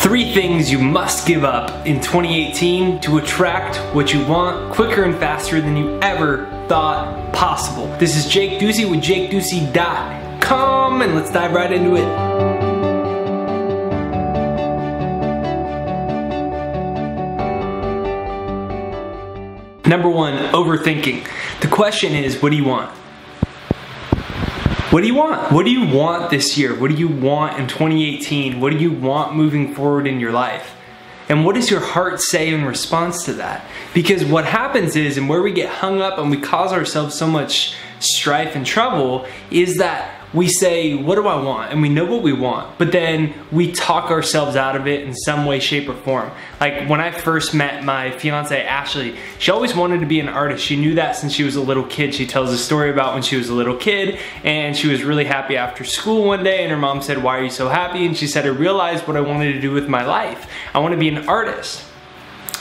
3 things you must give up in 2018 to attract what you want quicker and faster than you ever thought possible. This is Jake Ducey with JakeDucey.com, and let's dive right into it. Number 1, overthinking. The question is, what do you want? What do you want? What do you want this year? What do you want in 2018? What do you want moving forward in your life? And what does your heart say in response to that? Because what happens is, and where we get hung up and we cause ourselves so much strife and trouble, is that we say, what do I want? And we know what we want, but then we talk ourselves out of it in some way, shape, or form. Like when I first met my fiance, Ashley, she always wanted to be an artist. She knew that since she was a little kid. She tells a story about when she was a little kid and she was really happy after school one day, and her mom said, "Why are you so happy?" And she said, "I realized what I wanted to do with my life. I want to be an artist."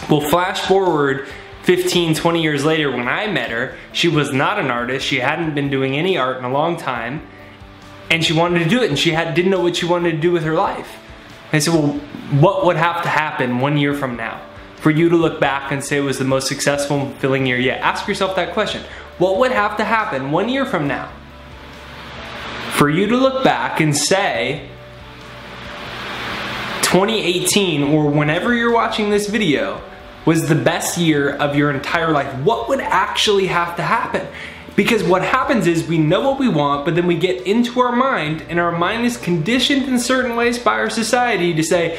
Well, flash forward 15, 20 years later, when I met her, she was not an artist. She hadn't been doing any art in a long time. And she wanted to do it, and she didn't know what she wanted to do with her life. And I said, well, what would have to happen 1 year from now for you to look back and say it was the most successful and fulfilling year yet? Ask yourself that question. What would have to happen 1 year from now for you to look back and say 2018, or whenever you're watching this video, was the best year of your entire life? What would actually have to happen? Because what happens is we know what we want, but then we get into our mind, and our mind is conditioned in certain ways by our society to say,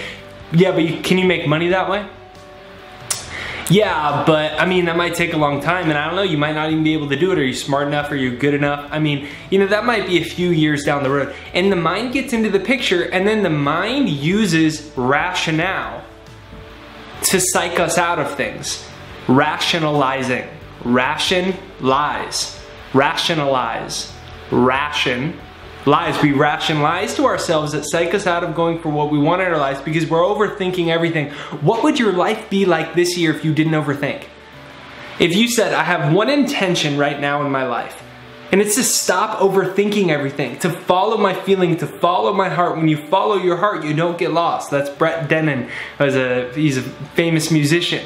yeah, but can you make money that way? Yeah, but I mean, that might take a long time, and I don't know, you might not even be able to do it. Are you smart enough? Are you good enough? I mean, you know, that might be a few years down the road. And the mind gets into the picture, and then the mind uses rationale to psych us out of things. Rationalizing. Rationalize. We rationalize to ourselves that psych us out of going for what we want in our lives because we're overthinking everything. What would your life be like this year if you didn't overthink? If you said, I have one intention right now in my life, and it's to stop overthinking everything, to follow my feeling, to follow my heart. When you follow your heart, you don't get lost. That's Brett Dennen. He's a famous musician.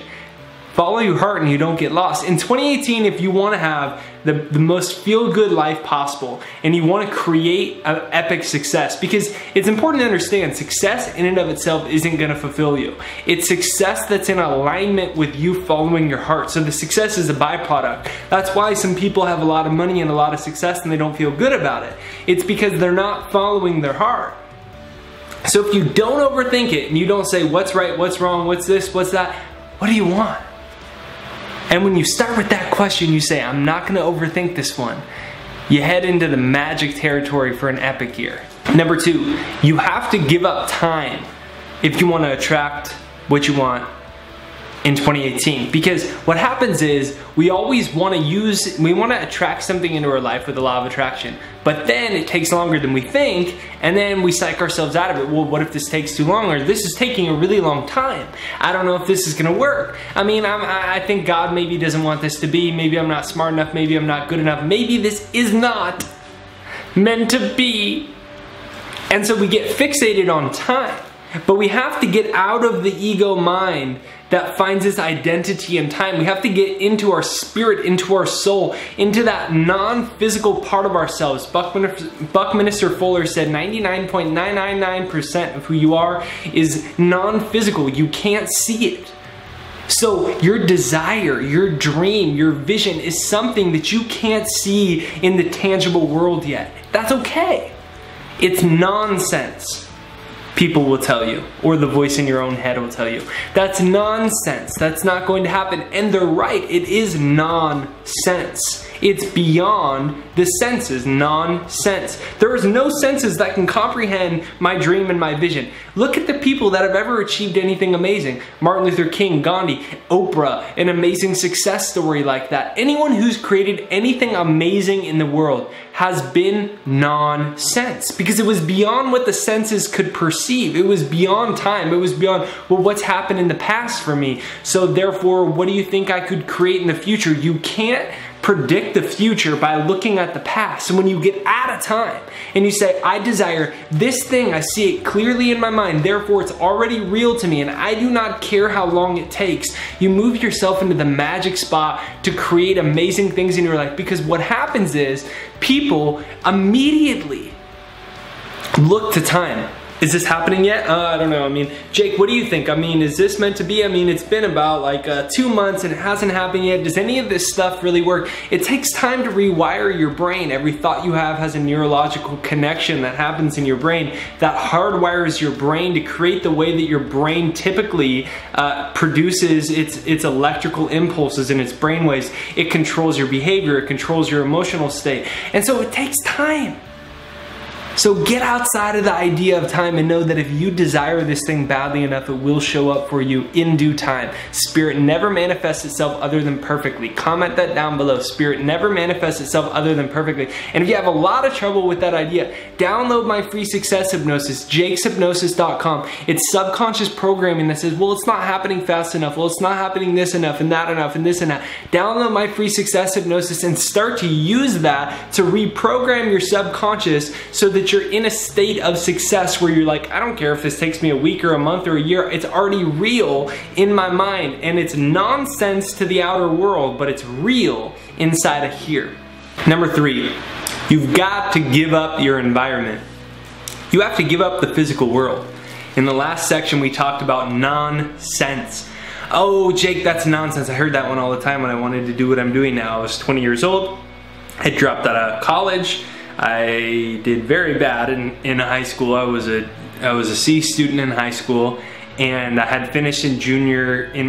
Follow your heart and you don't get lost. In 2018, if you want to have the most feel-good life possible and you want to create an epic success, because it's important to understand success in and of itself isn't going to fulfill you. It's success that's in alignment with you following your heart. So the success is a byproduct. That's why some people have a lot of money and a lot of success and they don't feel good about it. It's because they're not following their heart. So if you don't overthink it and you don't say what's right, what's wrong, what's this, what's that, what do you want? And when you start with that question, you say, I'm not gonna overthink this one. You head into the magic territory for an epic year. Number 2, you have to give up time if you wanna attract what you want in 2018. Because what happens is we always wanna attract something into our life with the law of attraction, but then it takes longer than we think, and then we psych ourselves out of it. Well, what if this takes too long, or this is taking a really long time? I don't know if this is gonna work. I mean, I think God maybe doesn't want this to be. Maybe I'm not smart enough. Maybe I'm not good enough. Maybe this is not meant to be. And so we get fixated on time. But we have to get out of the ego mind that finds its identity in time. We have to get into our spirit, into our soul, into that non-physical part of ourselves. Buckminster Fuller said 99.999% of who you are is non-physical. You can't see it. So your desire, your dream, your vision is something that you can't see in the tangible world yet. That's okay. It's nonsense. People will tell you, or the voice in your own head will tell you. That's nonsense. That's not going to happen. And they're right. It is nonsense. It's beyond the senses. Nonsense. There is no senses that can comprehend my dream and my vision. Look at the people that have ever achieved anything amazing. Martin Luther King, Gandhi, Oprah, an amazing success story like that. Anyone who's created anything amazing in the world has been nonsense, because it was beyond what the senses could perceive. It was beyond time. It was beyond, well, what's happened in the past for me? So therefore, what do you think I could create in the future? You can't predict the future by looking at the past. And when you get out of time and you say, I desire this thing, I see it clearly in my mind, therefore it's already real to me and I do not care how long it takes, you move yourself into the magic spot to create amazing things in your life. Because what happens is people immediately look to time. Is this happening yet? I don't know. I mean, Jake, what do you think? I mean, is this meant to be? I mean, it's been about like 2 months and it hasn't happened yet. Does any of this stuff really work? It takes time to rewire your brain. Every thought you have has a neurological connection that happens in your brain that hardwires your brain to create the way that your brain typically produces its electrical impulses in its brainwaves. It controls your behavior. It controls your emotional state. And so it takes time. So get outside of the idea of time and know that if you desire this thing badly enough, it will show up for you in due time. Spirit never manifests itself other than perfectly. Comment that down below. Spirit never manifests itself other than perfectly. And if you have a lot of trouble with that idea, download my free success hypnosis, jakeshypnosis.com. It's subconscious programming that says, well, it's not happening fast enough. Well, it's not happening this enough and that enough and this and that. Download my free success hypnosis and start to use that to reprogram your subconscious so that you're in a state of success where you're like, I don't care if this takes me a week or a month or a year, it's already real in my mind and it's nonsense to the outer world, but it's real inside of here. Number 3, you've got to give up your environment. You have to give up the physical world. In the last section, we talked about nonsense. Oh, Jake, that's nonsense. I heard that one all the time when I wanted to do what I'm doing now. I was 20 years old. I dropped out of college. I did very bad in high school. I was a C student in high school, and I had finished in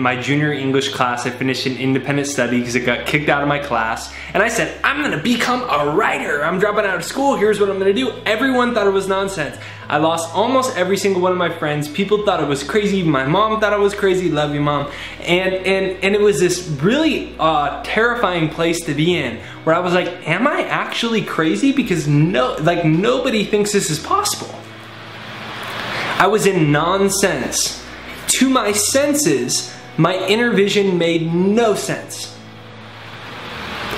my junior English class. I finished in independent study because I got kicked out of my class. And I said, I'm gonna become a writer. I'm dropping out of school. Here's what I'm gonna do. Everyone thought it was nonsense. I lost almost every single one of my friends. People thought it was crazy. My mom thought it was crazy. Love you, Mom. And it was this really terrifying place to be in, where I was like, am I actually crazy? Because nobody thinks this is possible. I was in nonsense. To my senses, my inner vision made no sense.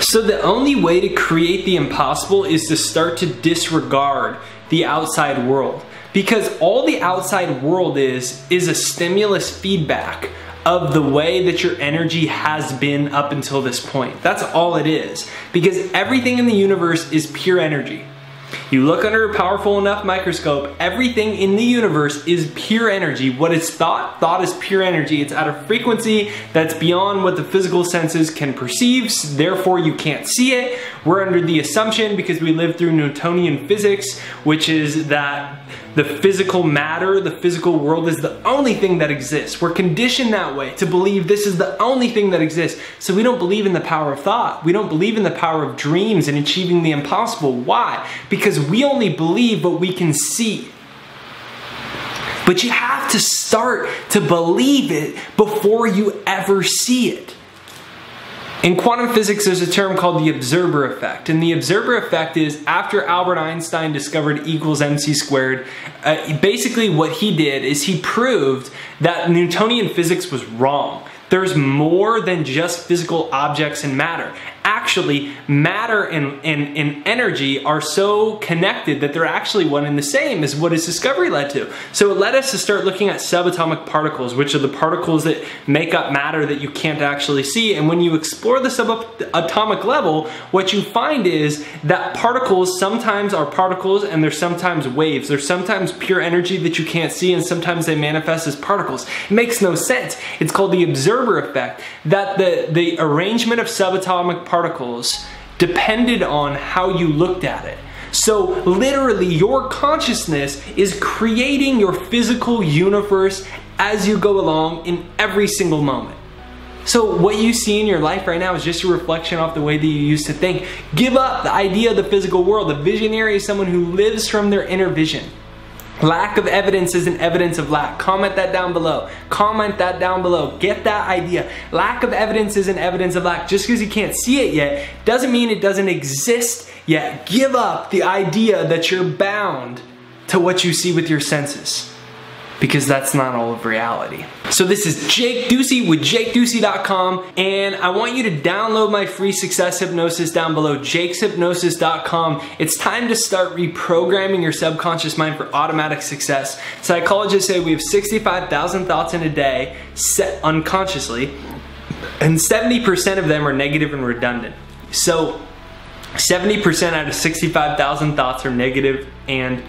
So the only way to create the impossible is to start to disregard the outside world. Because all the outside world is a stimulus feedback of the way that your energy has been up until this point. That's all it is. Because everything in the universe is pure energy. You look under a powerful enough microscope, everything in the universe is pure energy. What is thought? Thought is pure energy. It's at a frequency that's beyond what the physical senses can perceive, therefore you can't see it. We're under the assumption, because we live through Newtonian physics, which is that the physical matter, the physical world is the only thing that exists. We're conditioned that way to believe this is the only thing that exists. So we don't believe in the power of thought. We don't believe in the power of dreams and achieving the impossible. Why? Because we only believe what we can see. But you have to start to believe it before you ever see it. In quantum physics, there's a term called the observer effect. And the observer effect is after Albert Einstein discovered E = mc squared, basically what he did is he proved that Newtonian physics was wrong. There's more than just physical objects and matter. Actually, matter and energy are so connected that they're actually one and the same, is what his discovery led to. So it led us to start looking at subatomic particles, which are the particles that make up matter that you can't actually see. And when you explore the subatomic level, what you find is that particles sometimes are particles and they're sometimes waves. They're sometimes pure energy that you can't see, and sometimes they manifest as particles. It makes no sense. It's called the observer effect, that the arrangement of subatomic particles depended on how you looked at it. So literally your consciousness is creating your physical universe as you go along in every single moment. So what you see in your life right now is just a reflection off the way that you used to think. Give up the idea of the physical world. A visionary is someone who lives from their inner vision. Lack of evidence isn't evidence of lack. Comment that down below. Comment that down below. Get that idea. Lack of evidence isn't evidence of lack. Just because you can't see it yet doesn't mean it doesn't exist yet. Give up the idea that you're bound to what you see with your senses. because that's not all of reality. So this is Jake Ducey with JakeDucey.com, and I want you to download my free success hypnosis down below, jakeshypnosis.com. It's time to start reprogramming your subconscious mind for automatic success. Psychologists say we have 65,000 thoughts in a day set unconsciously, and 70% of them are negative and redundant. So 70% out of 65,000 thoughts are negative and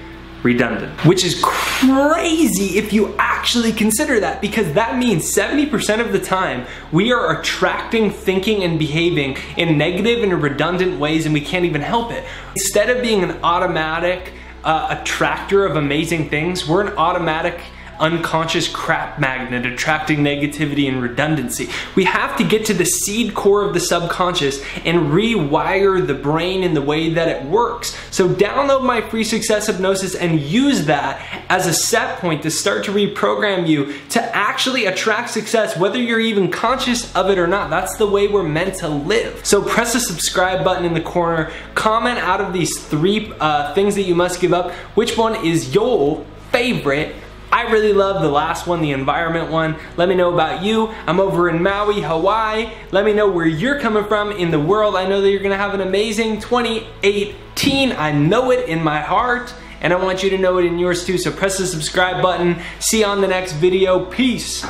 redundant, which is crazy if you actually consider that, because that means 70% of the time we are attracting, thinking, and behaving in negative and redundant ways, and we can't even help it. Instead of being an automatic attractor of amazing things, we're an automatic unconscious crap magnet attracting negativity and redundancy. We have to get to the seed core of the subconscious and rewire the brain in the way that it works. So download my free success hypnosis and use that as a set point to start to reprogram you to actually attract success, whether you're even conscious of it or not. That's the way we're meant to live. So press the subscribe button in the corner, comment out of these 3 things that you must give up, which one is your favorite. I really love the last one, the environment one. Let me know about you. I'm over in Maui, Hawaii. Let me know where you're coming from in the world. I know that you're gonna have an amazing 2018. I know it in my heart, and I want you to know it in yours too. So press the subscribe button. See you on the next video. Peace.